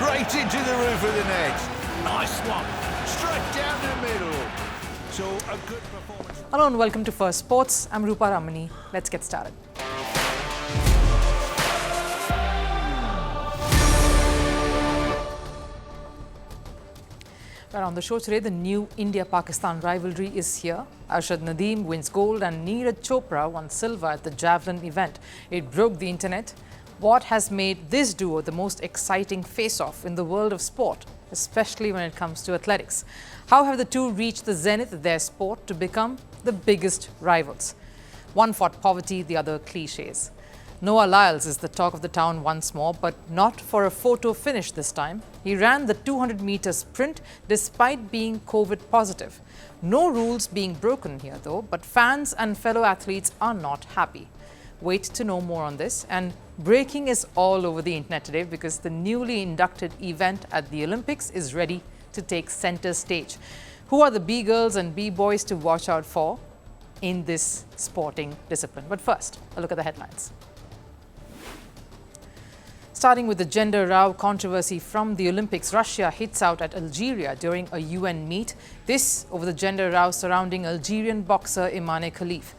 straight into the roof of the net. Nice one. Straight down the middle. So a good performance. Hello and welcome to Firstpost. I'm Rupha Ramani. Let's get started. Well, on the show today, the new India-Pakistan rivalry is here. Arshad Nadeem wins gold and Neeraj Chopra won silver at the Javelin event. It broke the internet. What has made this duo the most exciting face-off in the world of sport, especially when it comes to athletics? How have the two reached the zenith of their sport to become the biggest rivals? One fought poverty, the other cliches. Noah Lyles is the talk of the town once more, but not for a photo finish this time. He ran the 200-meter sprint despite being COVID positive. No rules being broken here though, but fans and fellow athletes are not happy. Wait to know more on this. And breaking is all over the internet today because the newly inducted event at the Olympics is ready to take center stage. Who are the B-girls and B-boys to watch out for in this sporting discipline? But first, a look at the headlines. Starting with the gender row controversy from the Olympics, Russia hits out at Algeria during a UN meet. This over the gender row surrounding Algerian boxer Imane Khalif.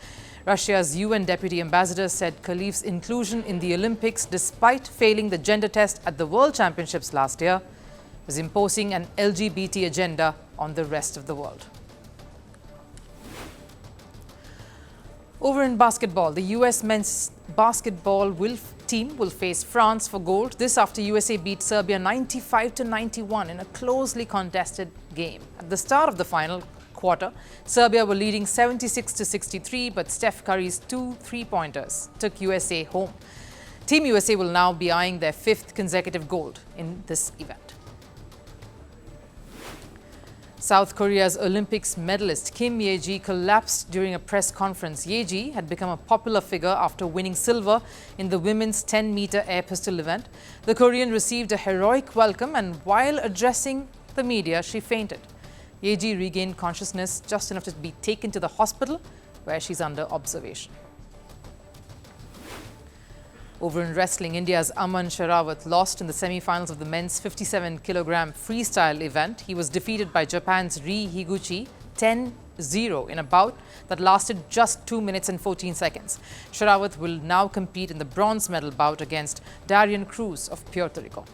Russia's UN Deputy Ambassador said Khalif's inclusion in the Olympics, despite failing the gender test at the World Championships last year, was imposing an LGBT agenda on the rest of the world. Over in basketball, the US men's basketball team will face France for gold. This after USA beat Serbia 95-91 in a closely contested game. At the start of the final quarter, Serbia were leading 76-63, but Steph Curry's 2 3-pointers took USA home. Team USA will now be eyeing their 5th consecutive gold in this event. South Korea's Olympics medalist Kim Ye-ji collapsed during a press conference. Ye-ji had become a popular figure after winning silver in the women's 10-meter air pistol event. The Korean received a heroic welcome, and while addressing the media, she fainted. Ye-ji regained consciousness just enough to be taken to the hospital, where she's under observation. Over in wrestling, India's Aman Sherawat lost in the semi-finals of the men's 57-kilogram freestyle event. He was defeated by Japan's Ri Higuchi 10-0 in a bout that lasted just 2 minutes and 14 seconds. Sherawat will now compete in the bronze medal bout against Darian Cruz of Puerto Rico.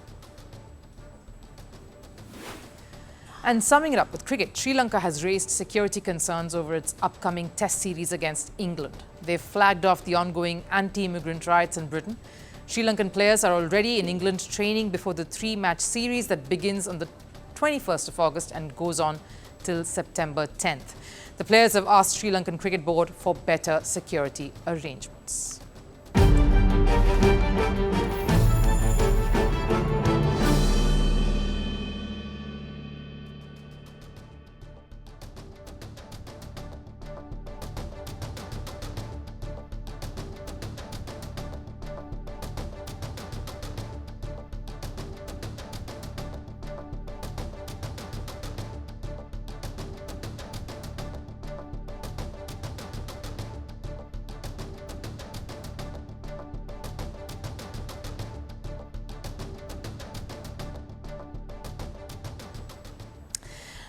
And summing it up with cricket, Sri Lanka has raised security concerns over its upcoming test series against England. They've flagged off the ongoing anti-immigrant riots in Britain. Sri Lankan players are already in England training before the 3-match series that begins on the 21st of August and goes on till September 10th. The players have asked Sri Lankan Cricket Board for better security arrangements.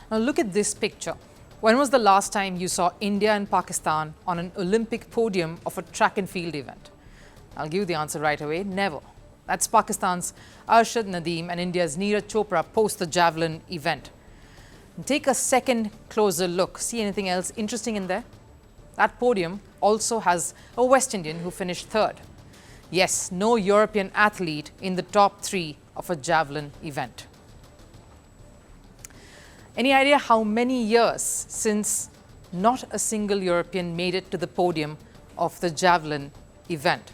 Now look at this picture. When was the last time you saw India and Pakistan on an Olympic podium of a track and field event? I'll give you the answer right away. Never. That's Pakistan's Arshad Nadeem and India's Neeraj Chopra post the Javelin event. And take a second closer look. See anything else interesting in there? That podium also has a West Indian who finished 3rd. Yes, no European athlete in the top 3 of a Javelin event. Any idea how many years since not a single European made it to the podium of the Javelin event?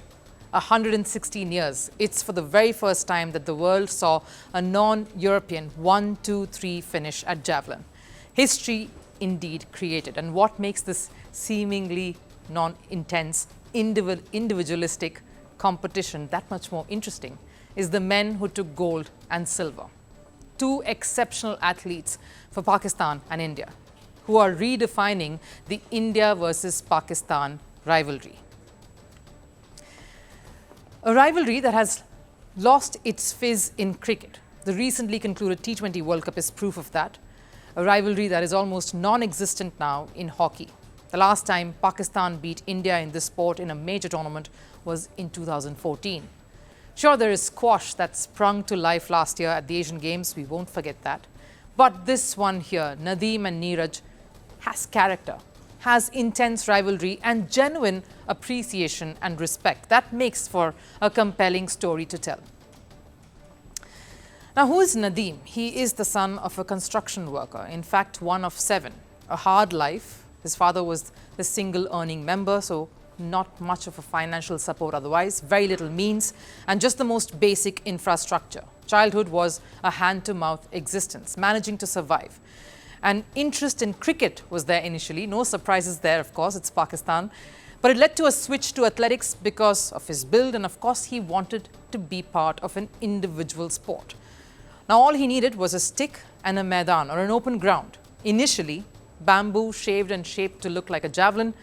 116 years. It's for the very first time that the world saw a non-European 1, 2, 3 finish at Javelin. History indeed created. And what makes this seemingly non-intense, individualistic competition that much more interesting is the men who took gold and silver. 2 exceptional athletes for Pakistan and India, who are redefining the India versus Pakistan rivalry. A rivalry that has lost its fizz in cricket. The recently concluded T20 World Cup is proof of that, a rivalry that is almost non-existent now in hockey. The last time Pakistan beat India in this sport in a major tournament was in 2014. Sure, there is squash that sprung to life last year at the Asian Games, we won't forget that. But this one here, Nadeem and Neeraj, has character, has intense rivalry and genuine appreciation and respect. That makes for a compelling story to tell. Now, who is Nadeem? He is the son of a construction worker, in fact, one of 7. A hard life. His father was the single earning member, so not much of a financial support otherwise, very little means, and just the most basic infrastructure. Childhood was a hand-to-mouth existence, managing to survive. An interest in cricket was there initially, no surprises there, of course, it's Pakistan. But it led to a switch to athletics because of his build, and of course he wanted to be part of an individual sport. Now all he needed was a stick and a maiden, or an open ground. Initially, bamboo shaved and shaped to look like a javelin.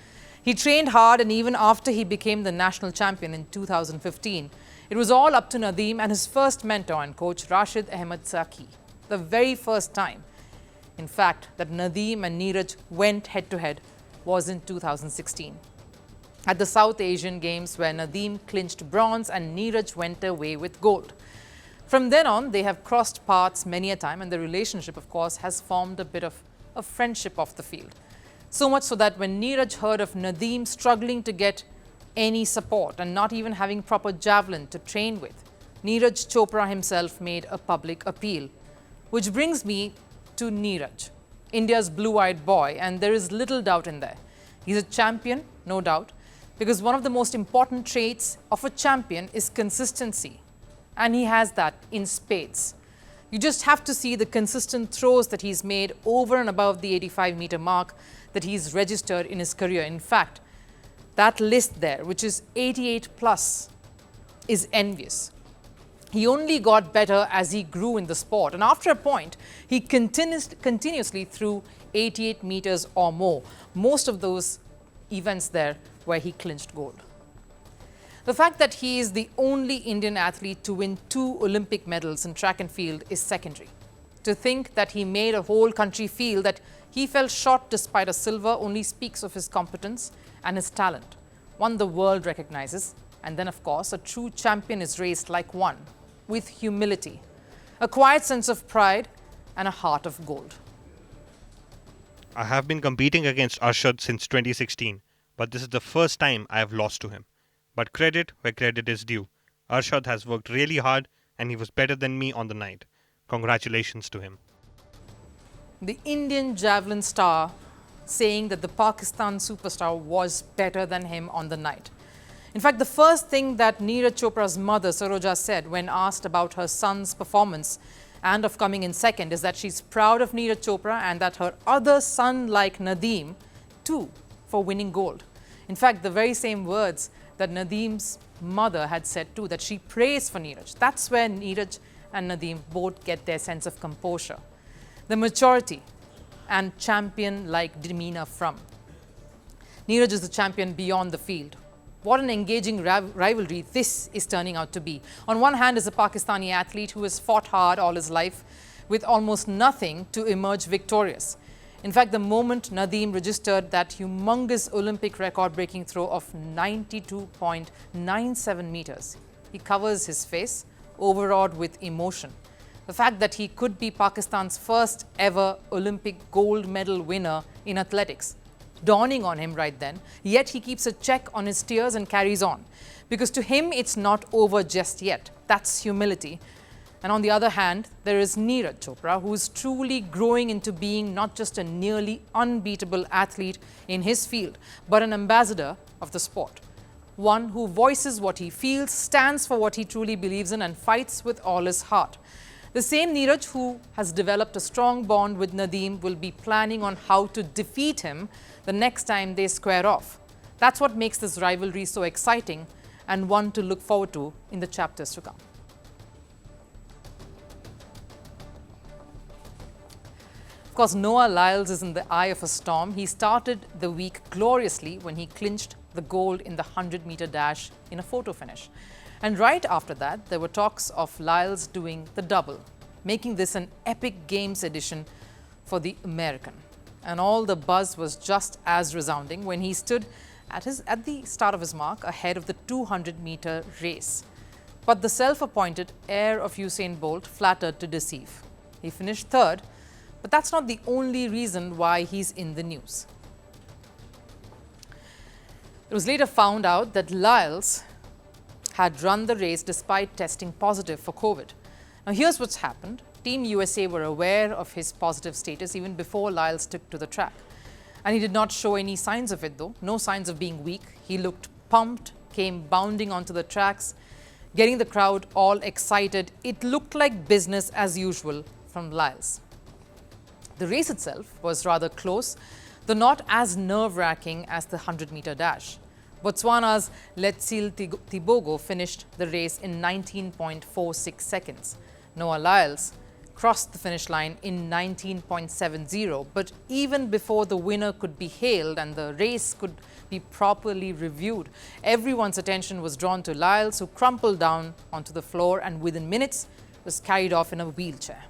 He trained hard, and even after he became the national champion in 2015, it was all up to Nadeem and his first mentor and coach, Rashid Ahmed Saki. The very first time, in fact, that Nadeem and Neeraj went head-to-head was in 2016. At the South Asian Games, where Nadeem clinched bronze and Neeraj went away with gold. From then on, they have crossed paths many a time, and the relationship, of course, has formed a bit of a friendship off the field. So much so that when Neeraj heard of Nadeem struggling to get any support and not even having proper javelin to train with, Neeraj Chopra himself made a public appeal. Which brings me to Neeraj, India's blue-eyed boy, and there is little doubt in there. He's a champion, no doubt, because one of the most important traits of a champion is consistency. And he has that in spades. You just have to see the consistent throws that he's made over and above the 85-meter mark that he's registered in his career. In fact, that list there, which is 88 plus, is envious. He only got better as he grew in the sport, and after a point, he continuously threw 88 meters or more. Most of those events there where he clinched gold. The fact that he is the only Indian athlete to win 2 Olympic medals in track and field is secondary. To think that he made a whole country feel that he fell short despite a silver only speaks of his competence and his talent, one the world recognizes. And then, of course, a true champion is raised like one, with humility, a quiet sense of pride, and a heart of gold. I have been competing against Arshad since 2016, but this is the first time I have lost to him. But credit where credit is due. Arshad has worked really hard and he was better than me on the night. Congratulations to him. The Indian javelin star saying that the Pakistan superstar was better than him on the night. In fact, the first thing that Neeraj Chopra's mother, Saroja, said when asked about her son's performance and of coming in second is that she's proud of Neeraj Chopra and that her other son like Nadeem too for winning gold. In fact, the very same words that Nadeem's mother had said too, that she prays for Neeraj. That's where Neeraj and Nadeem both get their sense of composure, the maturity and champion-like demeanor from. Neeraj is the champion beyond the field. What an engaging rivalry this is turning out to be. On one hand is a Pakistani athlete who has fought hard all his life with almost nothing to emerge victorious. In fact, the moment Nadeem registered that humongous Olympic record-breaking throw of 92.97 meters, he covers his face, overawed with emotion. The fact that he could be Pakistan's first ever Olympic gold medal winner in athletics, dawning on him right then, yet he keeps a check on his tears and carries on. Because to him, it's not over just yet. That's humility. And on the other hand, there is Neeraj Chopra, who is truly growing into being not just a nearly unbeatable athlete in his field, but an ambassador of the sport. One who voices what he feels, stands for what he truly believes in, and fights with all his heart. The same Neeraj who has developed a strong bond with Nadeem will be planning on how to defeat him the next time they square off. That's what makes this rivalry so exciting and one to look forward to in the chapters to come. Of course, Noah Lyles is in the eye of a storm. He started the week gloriously when he clinched the gold in the 100-meter dash in a photo finish. And right after that, there were talks of Lyles doing the double. making this an epic games edition for the American. And all the buzz was just as resounding when he stood at the start of his mark ahead of the 200-meter race. But the self-appointed heir of Usain Bolt flattered to deceive. He finished third, but that's not the only reason why he's in the news. It was later found out that Lyles had run the race despite testing positive for COVID. Now here's what's happened. Team USA were aware of his positive status even before Lyles took to the track. And he did not show any signs of it though, no signs of being weak. He looked pumped, came bounding onto the tracks, getting the crowd all excited. It looked like business as usual from Lyles. The race itself was rather close, though not as nerve-wracking as the 100-meter dash. Botswana's Letsile Tebogo finished the race in 19.46 seconds. Noah Lyles crossed the finish line in 19.70, but even before the winner could be hailed and the race could be properly reviewed, everyone's attention was drawn to Lyles, who crumpled down onto the floor and within minutes was carried off in a wheelchair.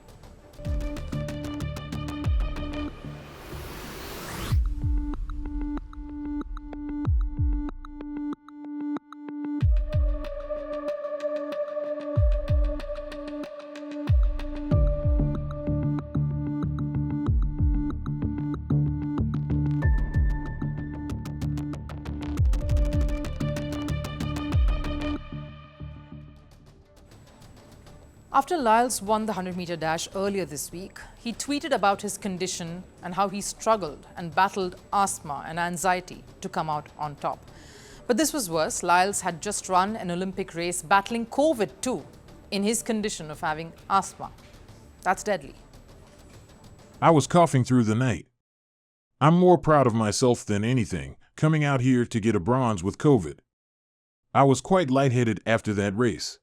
After Lyles won the 100-meter dash earlier this week, he tweeted about his condition and how he struggled and battled asthma and anxiety to come out on top. But this was worse. Lyles had just run an Olympic race battling COVID too, in his condition of having asthma. That's deadly. I was coughing through the night. I'm more proud of myself than anything, coming out here to get a bronze with COVID. I was quite lightheaded after that race.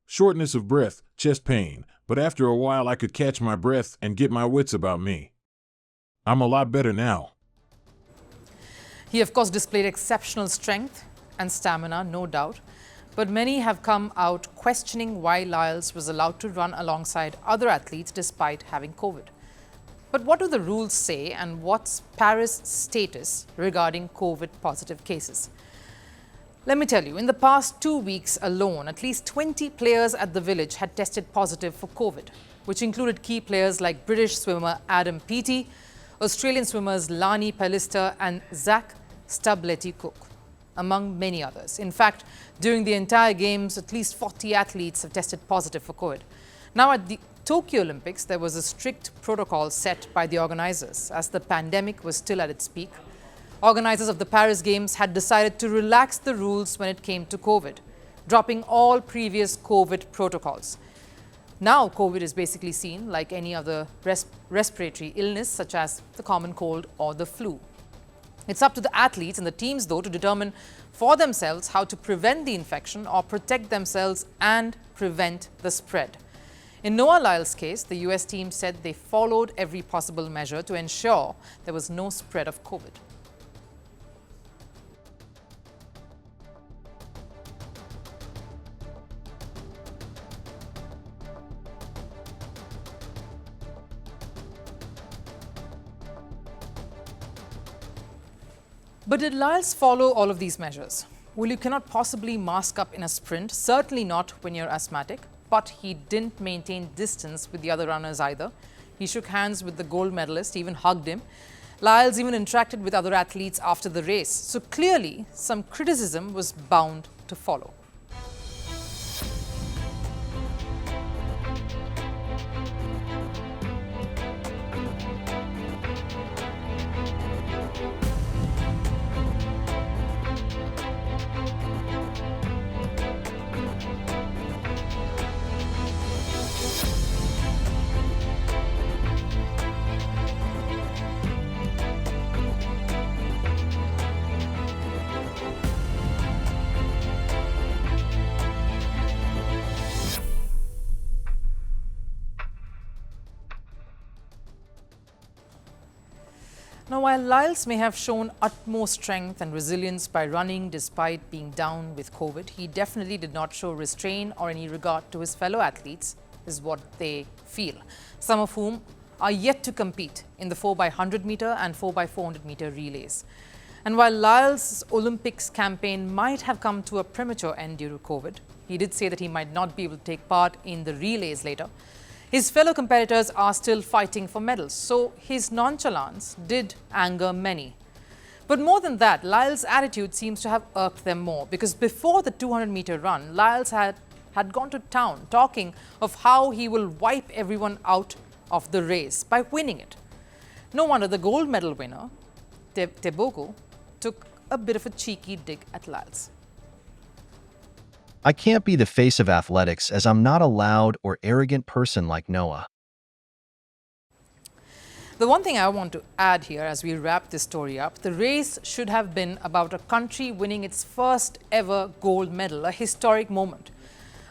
Shortness of breath, chest pain, but after a while I could catch my breath and get my wits about me. I'm a lot better now. He, of course, displayed exceptional strength and stamina, no doubt, but many have come out questioning why Lyles was allowed to run alongside other athletes despite having COVID. But what do the rules say, and what's Paris' status regarding COVID-positive cases? Let me tell you, in the past 2 weeks alone, at least 20 players at the village had tested positive for COVID, which included key players like British swimmer Adam Peaty, Australian swimmers Lani Pellister and Zach Stubbletty-Cook, among many others. In fact, during the entire Games, at least 40 athletes have tested positive for COVID. Now, at the Tokyo Olympics, there was a strict protocol set by the organizers as the pandemic was still at its peak. Organizers of the Paris Games had decided to relax the rules when it came to COVID, dropping all previous COVID protocols. Now, COVID is basically seen like any other respiratory illness, such as the common cold or the flu. It's up to the athletes and the teams, though, to determine for themselves how to prevent the infection or protect themselves and prevent the spread. In Noah Lyles' case, the US team said they followed every possible measure to ensure there was no spread of COVID. But did Lyles follow all of these measures? Well, you cannot possibly mask up in a sprint, certainly not when you're asthmatic, but he didn't maintain distance with the other runners either. He shook hands with the gold medalist, even hugged him. Lyles even interacted with other athletes after the race. So clearly, some criticism was bound to follow. Now, while Lyles may have shown utmost strength and resilience by running despite being down with COVID, he definitely did not show restraint or any regard to his fellow athletes is what they feel, some of whom are yet to compete in the 4x100 meter and 4x400 meter relays. And while Lyles' Olympics campaign might have come to a premature end due to COVID, he did say that he might not be able to take part in the relays later. His fellow competitors are still fighting for medals, so his nonchalance did anger many. But more than that, Lyles' attitude seems to have irked them more, because before the 200-meter run, Lyles had gone to town talking of how he will wipe everyone out of the race by winning it. No wonder the gold medal winner, Tebogo, took a bit of a cheeky dig at Lyles. I can't be the face of athletics as I'm not a loud or arrogant person like Noah. The one thing I want to add here as we wrap this story up, the race should have been about a country winning its first ever gold medal, a historic moment.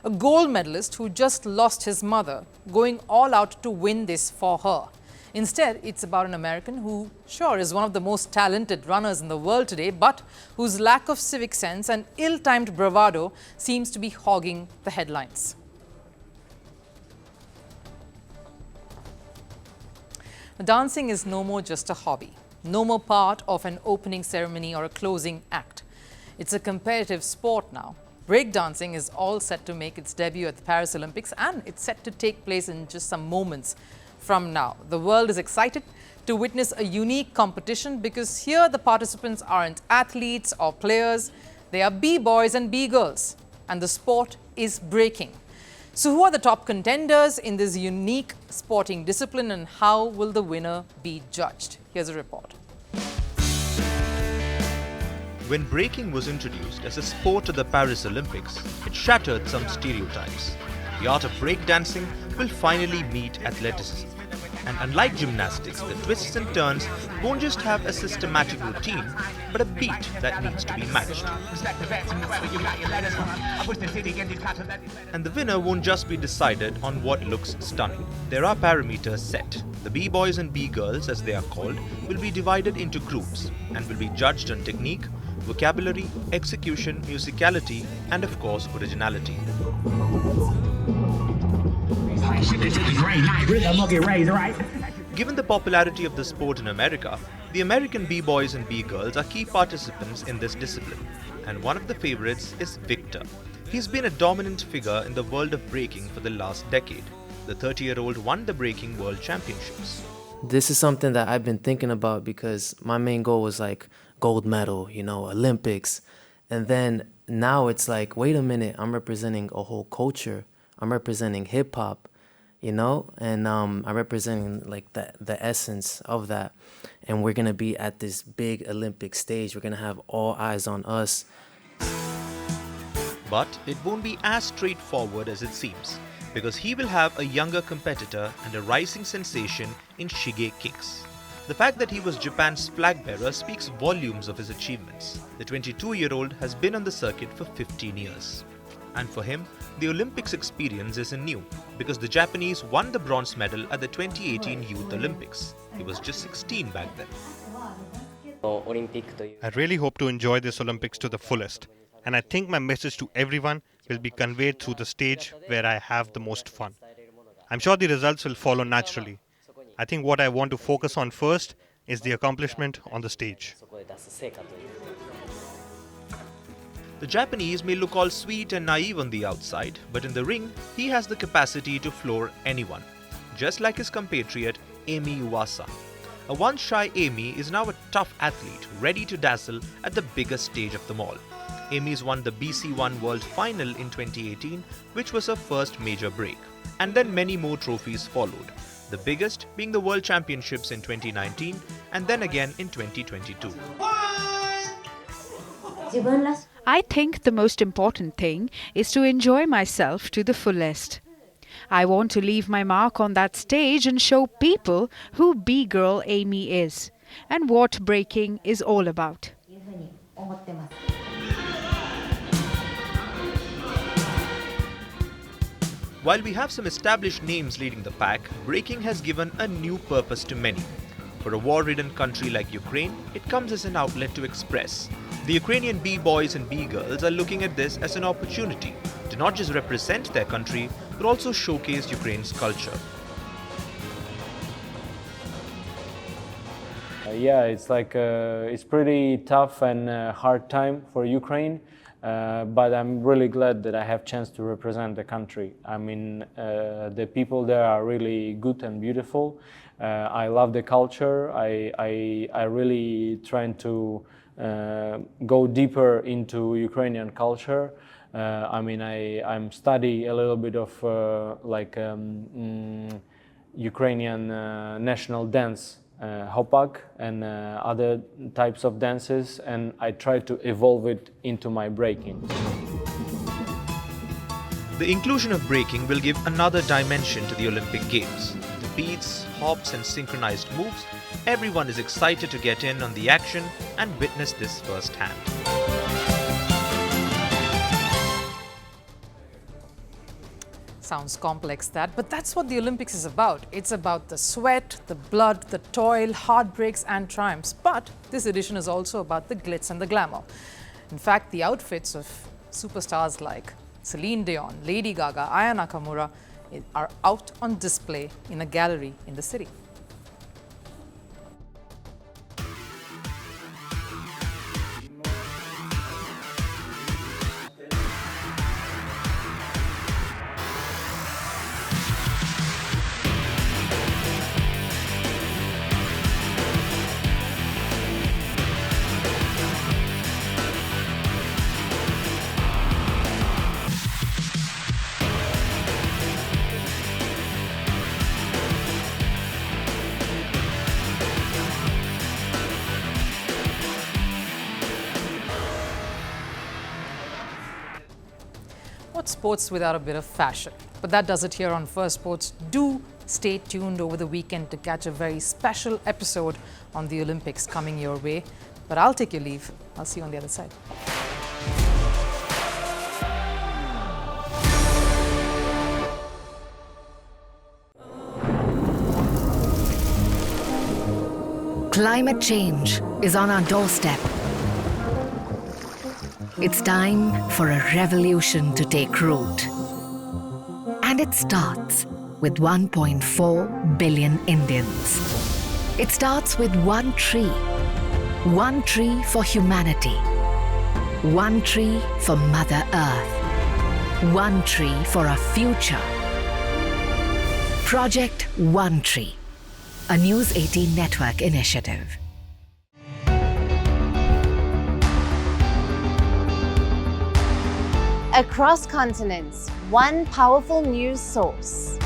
A gold medalist who just lost his mother, going all out to win this for her. Instead, it's about an American who, sure, is one of the most talented runners in the world today, but whose lack of civic sense and ill-timed bravado seems to be hogging the headlines. Dancing is no more just a hobby, no more part of an opening ceremony or a closing act. It's a competitive sport now. Breakdancing is all set to make its debut at the Paris Olympics, and it's set to take place in just some moments from now. The world is excited to witness a unique competition because here the participants aren't athletes or players, they are B-boys and B-girls, and the sport is breaking. So who are the top contenders in this unique sporting discipline, and how will the winner be judged? Here's a report. When breaking was introduced as a sport at the Paris Olympics, it shattered some stereotypes. The art of breakdancing will finally meet athleticism. And unlike gymnastics, the twists and turns won't just have a systematic routine, but a beat that needs to be matched. And the winner won't just be decided on what looks stunning. There are parameters set. The B-boys and B-girls, as they are called, will be divided into groups and will be judged on technique, vocabulary, execution, musicality, and of course, originality. Given the popularity of the sport in America, the American B-boys and B-girls are key participants in this discipline, and one of the favorites is Victor. He's been a dominant figure in the world of breaking for the last decade. The 30-year-old won the Breaking World Championships. This is something that I've been thinking about because my main goal was like gold medal, Olympics. And then now it's like, wait a minute, I'm representing a whole culture. I'm representing hip hop, and I'm representing like the essence of that. And we're going to be at this big Olympic stage. We're going to have all eyes on us. But it won't be as straightforward as it seems, because he will have a younger competitor and a rising sensation in Shige Kicks. The fact that he was Japan's flag bearer speaks volumes of his achievements. The 22-year-old has been on the circuit for 15 years. And for him, the Olympics experience isn't new, because the Japanese won the bronze medal at the 2018 Youth Olympics. He was just 16 back then. I really hope to enjoy this Olympics to the fullest, and I think my message to everyone will be conveyed through the stage where I have the most fun. I'm sure the results will follow naturally. I think what I want to focus on first is the accomplishment on the stage. The Japanese may look all sweet and naive on the outside, but in the ring, he has the capacity to floor anyone, just like his compatriot Amy Iwasa. A once-shy Amy is now a tough athlete, ready to dazzle at the biggest stage of them all. Amy's won the BC1 World Final in 2018, which was her first major break. And then many more trophies followed, the biggest being the World Championships in 2019 and then again in 2022. I think the most important thing is to enjoy myself to the fullest. I want to leave my mark on that stage and show people who B-girl Amy is and what breaking is all about. While we have some established names leading the pack, breaking has given a new purpose to many. For a war-ridden country like Ukraine, it comes as an outlet to express. The Ukrainian B-boys and B-girls are looking at this as an opportunity to not just represent their country, but also showcased Ukraine's culture. Yeah, it's pretty tough and hard time for Ukraine, but I'm really glad that I have chance to represent the country. I mean, the people there are really good and beautiful. I love the culture. I really trying to go deeper into Ukrainian culture. I mean, I'm study a little bit of Ukrainian national dance, hopak, and other types of dances, and I try to evolve it into my breaking. The inclusion of breaking will give another dimension to the Olympic Games. The beats, hops, and synchronized moves, everyone is excited to get in on the action and witness this firsthand. Sounds complex, that, but that's what the Olympics is about. It's about the sweat, the blood, the toil, heartbreaks and triumphs. But this edition is also about the glitz and the glamour. In fact, the outfits of superstars like Celine Dion, Lady Gaga, Aya Nakamura are out on display in a gallery in the city. What's sports without a bit of fashion? But that does it here on Firstpost. Do stay tuned over the weekend to catch a very special episode on the Olympics coming your way. But I'll take your leave. I'll see you on the other side. Climate change is on our doorstep. It's time for a revolution to take root. And it starts with 1.4 billion Indians. It starts with one tree for humanity, one tree for Mother Earth, one tree for our future. Project One Tree, a News 18 network initiative. Across continents, one powerful news source.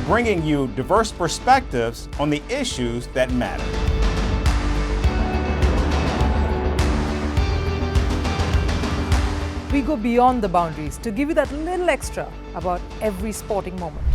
Bringing you diverse perspectives on the issues that matter. We go beyond the boundaries to give you that little extra about every sporting moment.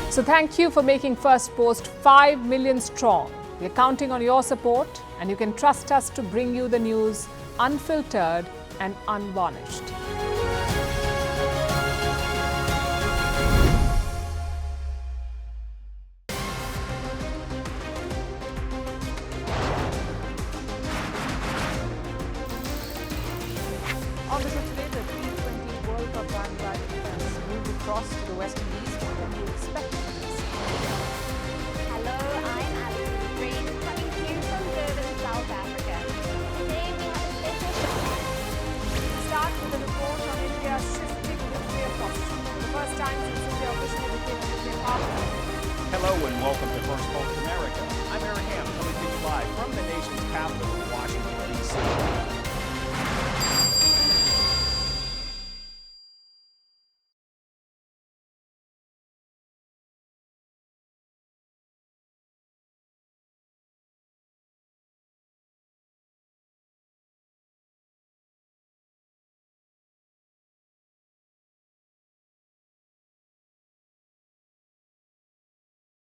So thank you for making Firstpost 5 million strong. We're counting on your support, and you can trust us to bring you the news unfiltered and unvarnished. On the show today, the T20 World Cup bandwagon fans moved across to the West Indies. What can you expect?